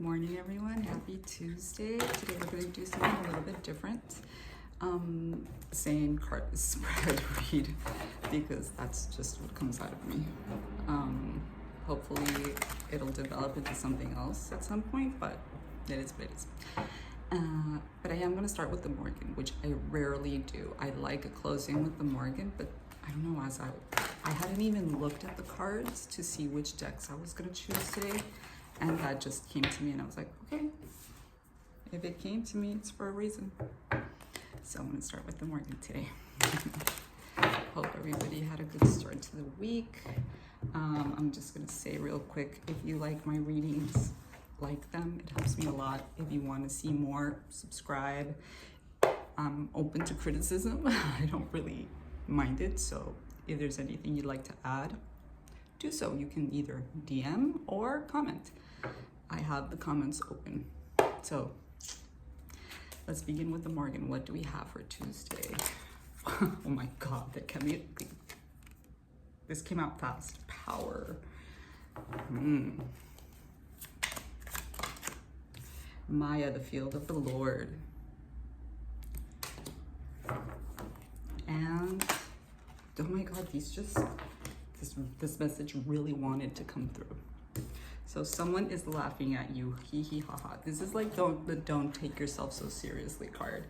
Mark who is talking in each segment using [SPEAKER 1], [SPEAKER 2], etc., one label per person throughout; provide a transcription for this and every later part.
[SPEAKER 1] Morning, everyone. Happy Tuesday. Today we're going to do something a little bit different. Saying card spread read because that's just what comes out of me. Hopefully it'll develop into something else at some point, but it is what it is. But I am going to start with the Morgan, which I rarely do. I like a closing with the Morgan, but I don't know, as I hadn't even looked at the cards to see which decks I was going to choose today. And that just came to me and I was like, okay, if it came to me, it's for a reason. So I'm gonna start with the Morgan today. Hope everybody had a good start to the week. I'm just gonna say real quick, if you like my readings, like them, it helps me a lot. If you wanna see more, subscribe. I'm open to criticism. I don't really mind it. So if there's anything you'd like to add, do so. You can either DM or comment. I have the comments open. So let's begin with the Morgan. What do we have for Tuesday? Oh my God, that can be. This came out fast. Power. Maya, the field of the Lord. And oh my God, this message really wanted to come through. So someone is laughing at you. Hee hee ha ha. This is like don't take yourself so seriously card.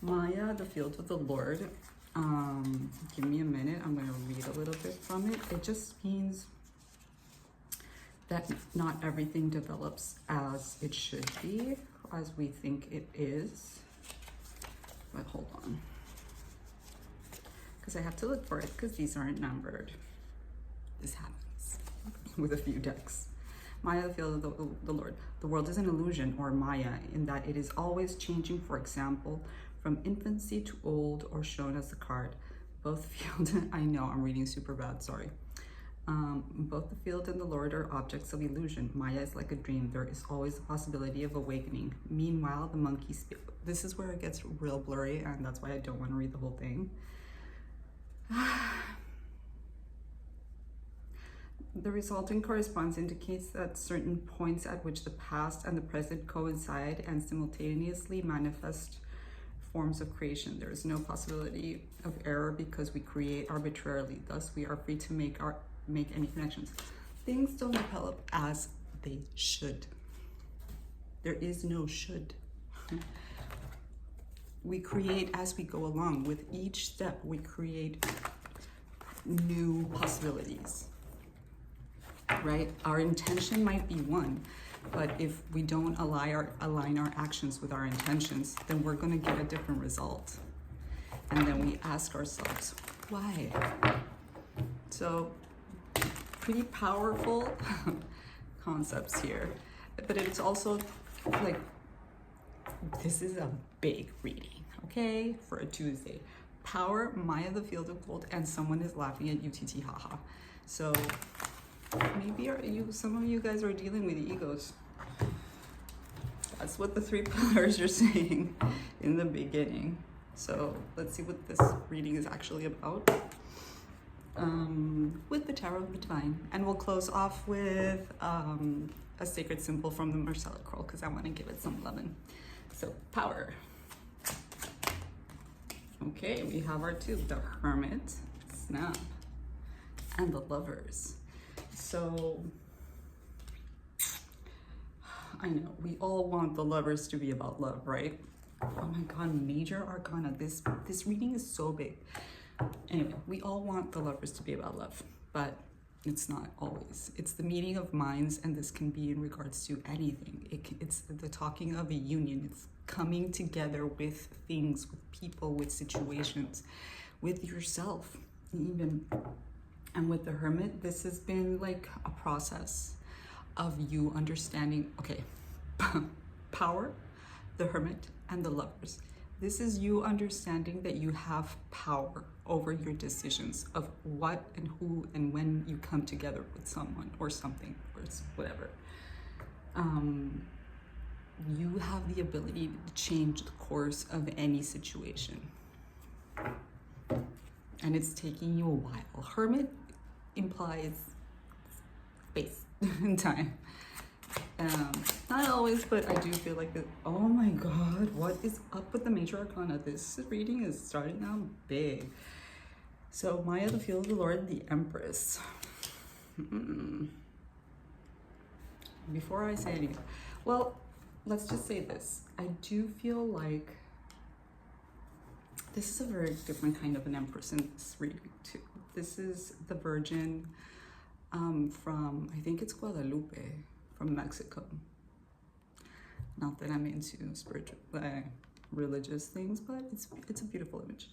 [SPEAKER 1] Maya, the field of the Lord. Give me a minute. I'm gonna read a little bit from it. It just means that not everything develops as it should be, as we think it is. But hold on. Because I have to look for it because these aren't numbered. This happens with a few decks. Maya, the field of the Lord. The world is an illusion, or Maya, in that it is always changing, for example, from infancy to old, or shown as the card. Both field, I know I'm reading super bad, sorry. Both the field and the Lord are objects of illusion. Maya is like a dream. There is always the possibility of awakening. Meanwhile, the monkey this is where it gets real blurry, and that's why I don't want to read the whole thing. The resulting correspondence indicates that certain points at which the past and the present coincide and simultaneously manifest forms of creation. There is no possibility of error because we create arbitrarily. Thus, we are free to make any connections. Things don't develop as they should. There is no should. We create as we go along. With each step, we create new possibilities. Right? Our intention might be one, but if we don't align our actions with our intentions, then we're going to get a different result. And then we ask ourselves, why? So, pretty powerful concepts here. But it's also like, this is a big reading, okay? For a Tuesday. Power, Maya, the field of gold, and someone is laughing at UTT, haha. So, maybe some of you guys are dealing with egos. That's what the three pillars are saying in the beginning. So let's see what this reading is actually about. With the Tower of the Divine. And we'll close off with a sacred symbol from the Marcella Scroll because I want to give it some loving. So power. Okay, we have our two, the Hermit, snap, and the Lovers. So, I know, we all want the Lovers to be about love, right? Oh my God, Major Arcana, this reading is so big. Anyway, we all want the Lovers to be about love, but it's not always. It's the meeting of minds, and this can be in regards to anything. It's the talking of a union. It's coming together with things, with people, with situations, with yourself, even. And with the Hermit, this has been like a process of you understanding, okay, power, the Hermit, and the Lovers. This is you understanding that you have power over your decisions of what and who and when you come together with someone or something or whatever. You have the ability to change the course of any situation. And it's taking you a while. Hermit implies space and time. Not Not always, but I do feel like that. Oh my God, what is up with the major arcana? This reading is starting out big. So Maya, the field of the Lord, the Empress. Before I say anything, well, let's just say this. I do feel like this is a very different kind of an Empress in this reading too. This is the Virgin from, I think it's Guadalupe, from Mexico. Not that I'm into spiritual, religious things, but it's a beautiful image.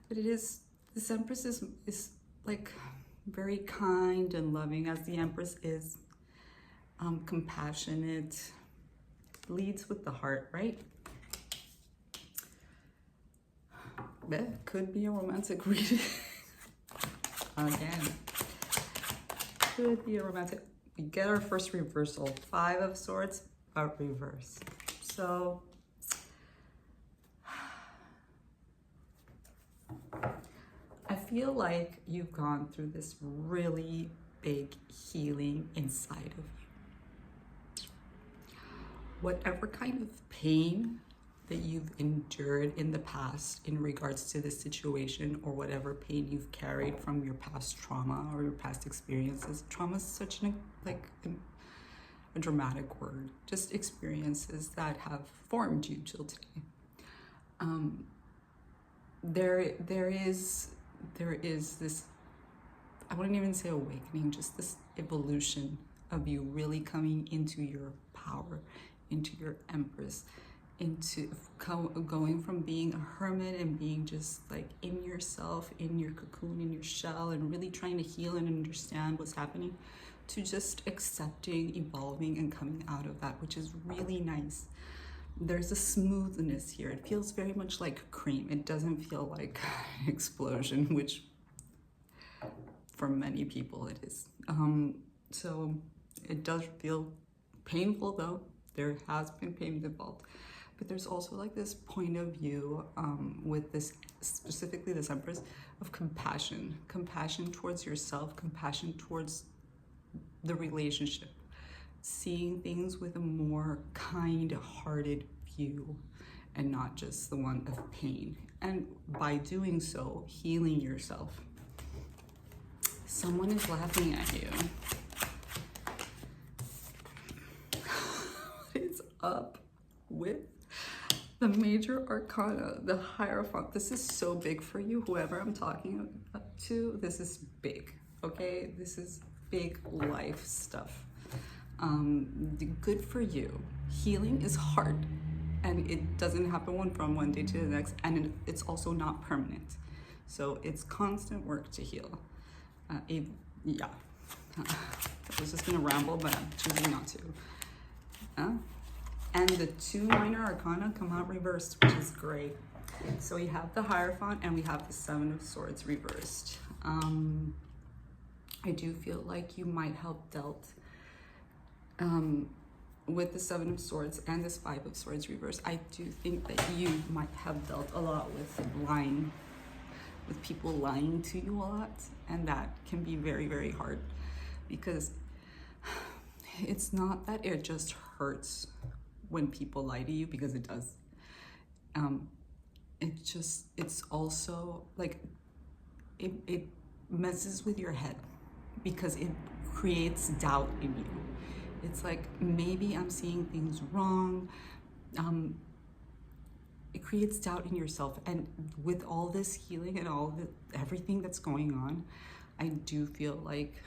[SPEAKER 1] But it is, this Empress is like very kind and loving, as the Empress is, compassionate, leads with the heart, right? That could be a romantic reading. Again, could be a romantic. We get our first reversal, 5 of Swords, but reverse. So I feel like you've gone through this really big healing inside of you. Whatever kind of pain that you've endured in the past in regards to this situation, or whatever pain you've carried from your past trauma or your past experiences. Trauma is such a dramatic word. Just experiences that have formed you till today. There is this, I wouldn't even say awakening, just this evolution of you really coming into your power, into your Empress, into going from being a hermit and being just like in yourself, in your cocoon, in your shell, and really trying to heal and understand what's happening, to just accepting, evolving, and coming out of that, which is really nice. There's a smoothness here. It feels very much like cream. It doesn't feel like an explosion, which for many people it is. So it does feel painful, though. There has been pain involved. But there's also like this point of view with this, specifically this Empress, of compassion. Compassion towards yourself, compassion towards the relationship. Seeing things with a more kind-hearted view and not just the one of pain. And by doing so, healing yourself. Someone is laughing at you. What is up with the major arcana, the Hierophant? This is so big for you, whoever I'm talking to. This is big, okay? This is big life stuff. Good for you. Healing is hard, and it doesn't happen from one day to the next, and it's also not permanent. So it's constant work to heal. Yeah. I was just gonna ramble, but I'm choosing not to. And the 2 minor arcana come out reversed, which is great. So we have the Hierophant and we have the 7 of Swords reversed. I do feel like you might have dealt with the 7 of Swords and this 5 of Swords reversed. I do think that you might have dealt a lot with lying, with people lying to you a lot, and that can be very, very hard, because it's not that it just hurts when people lie to you, because it does. It's also like, it messes with your head, because it creates doubt in you. It's like, maybe I'm seeing things wrong. It creates doubt in yourself. And with all this healing and everything that's going on, I do feel like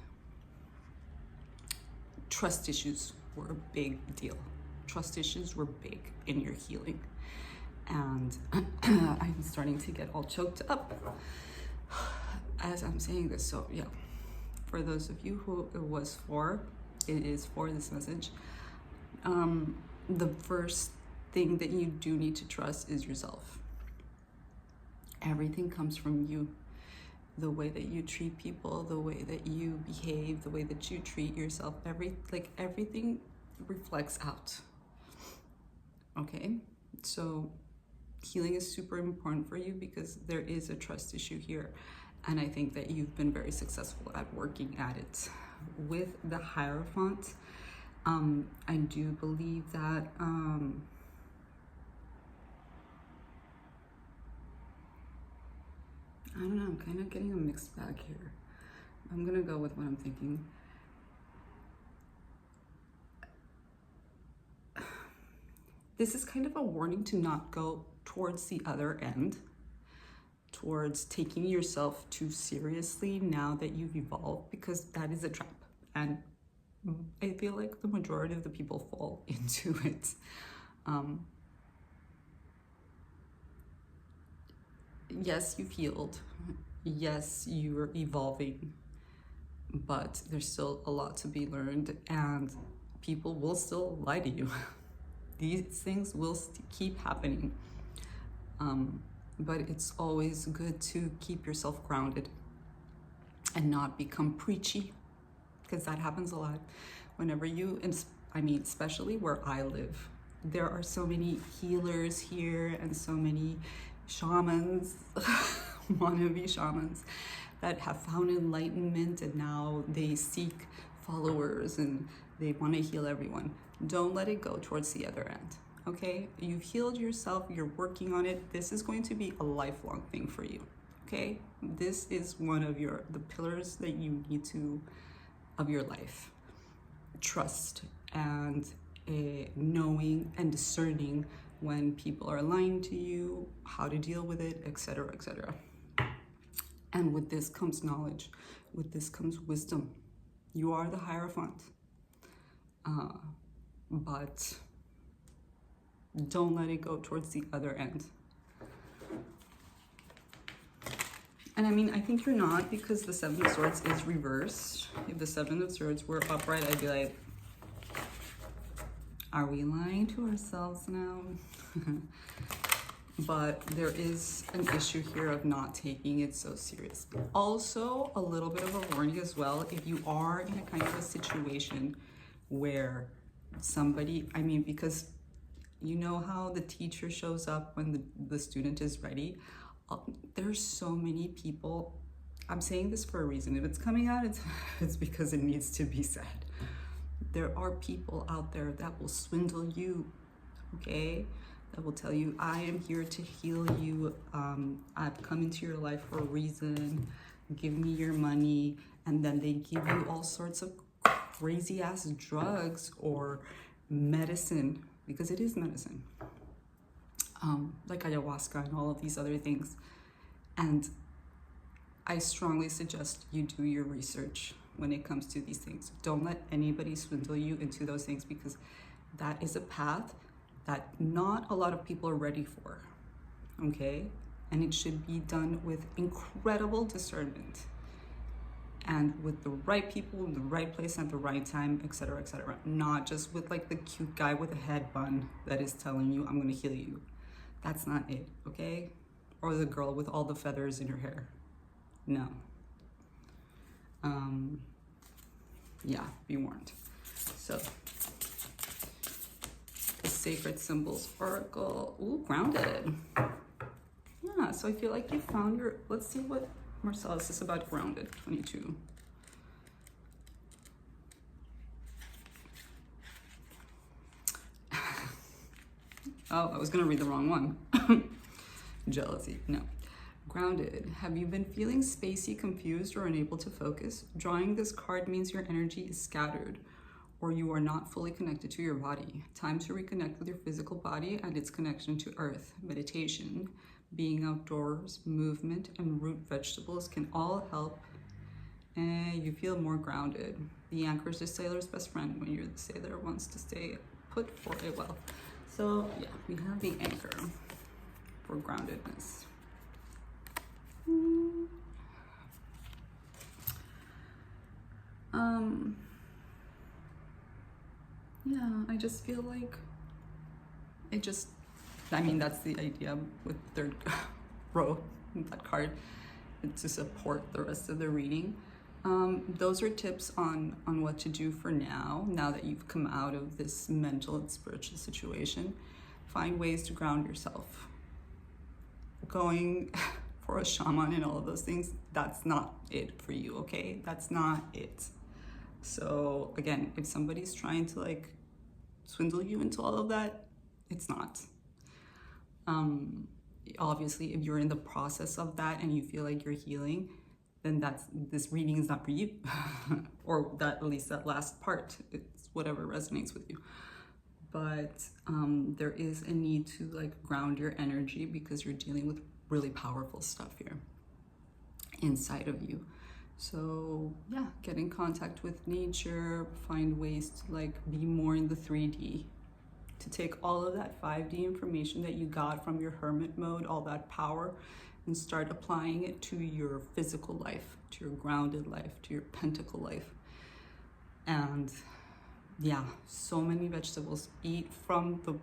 [SPEAKER 1] trust issues were a big deal. Trust issues were big in your healing. And I'm starting to get all choked up as I'm saying this. So yeah, for those of you who it is for this message, the first thing that you do need to trust is yourself. Everything comes from you. The way that you treat people, the way that you behave, the way that you treat yourself, everything reflects out. Okay, so healing is super important for you, because there is a trust issue here, and I think that you've been very successful at working at it. With the Hierophant, I do believe that I don't know, I'm kind of getting a mixed bag here. I'm gonna go with what I'm thinking. This is kind of a warning to not go towards the other end, towards taking yourself too seriously now that you've evolved, because that is a trap. And I feel like the majority of the people fall into it. Yes, you've healed. Yes, you're evolving, but there's still a lot to be learned, and people will still lie to you. These things will keep happening. But it's always good to keep yourself grounded and not become preachy, because that happens a lot. Whenever you, especially where I live, there are so many healers here and so many shamans, wannabe shamans, that have found enlightenment, and now they seek followers and they want to heal everyone. Don't let it go towards the other end. Okay, you've healed yourself, you're working on it. This is going to be a lifelong thing for you. Okay, this is one of the pillars that you need to of your life. Trust and knowing and discerning when people are lying to you, how to deal with it, etc., etc. And with this comes knowledge. With this comes wisdom. You are the Hierophant. But don't let it go towards the other end. And I think you're not, because the Seven of Swords is reversed. If the Seven of Swords were upright, I'd be like, are we lying to ourselves now? But there is an issue here of not taking it so seriously. Also, a little bit of a warning as well, if you are in a kind of a situation where somebody, because you know how the teacher shows up when the student is ready. There's so many people. I'm saying this for a reason. If it's coming out, it's because it needs to be said. There are people out there that will swindle you, okay? That will tell you, I am here to heal you. I've come into your life for a reason. Give me your money. And then they give you all sorts of crazy ass drugs or medicine, because it is medicine, like ayahuasca and all of these other things. And I strongly suggest you do your research when it comes to these things. Don't let anybody swindle you into those things, because that is a path that not a lot of people are ready for, okay? And it should be done with incredible discernment and with the right people in the right place at the right time, etc., etc. Not just with like the cute guy with a head bun that is telling you, I'm gonna heal you. That's not it, okay? Or the girl with all the feathers in her hair. No. Yeah, be warned. So, the Sacred Symbols Oracle. Ooh, grounded. Yeah, so I feel like you found your, let's see what Marcellus is about grounded, 22. Oh, I was gonna read the wrong one. Jealousy, no. Grounded. Have you been feeling spacey, confused, or unable to focus? Drawing this card means your energy is scattered, or you are not fully connected to your body. Time to reconnect with your physical body and its connection to earth. Meditation, being outdoors, movement, and root vegetables can all help you feel more grounded. The anchor is the sailor's best friend when the sailor wants to stay put for a while. So yeah, we have the anchor for groundedness. Yeah, I just feel like that's the idea with third row, that card, to support the rest of the reading. Those are tips on what to do for now that you've come out of this mental and spiritual situation. Find ways to ground yourself. Going for a shaman and all of those things, that's not it for you, okay? That's not it. So again, if somebody's trying to like swindle you into all of that, it's not. Obviously, if you're in the process of that and you feel like you're healing, then this reading is not for you. Or that, at least that last part, it's whatever resonates with you. But there is a need to like ground your energy, because you're dealing with really powerful stuff here inside of you. So yeah, get in contact with nature, find ways to like be more in the 3D, to take all of that 5D information that you got from your hermit mode, all that power, and start applying it to your physical life, to your grounded life, to your pentacle life. And yeah, so many vegetables. Eat from the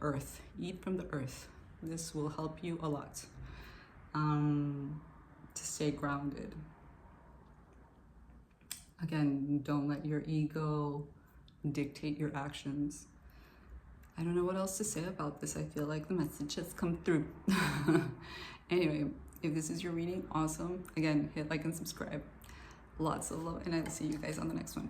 [SPEAKER 1] earth. Eat from the earth. This will help you a lot to stay grounded. Again, don't let your ego dictate your actions. I don't know what else to say about this. I feel like the message has come through. Anyway, if this is your reading, awesome. Again, hit like and subscribe. Lots of love, and I will see you guys on the next one.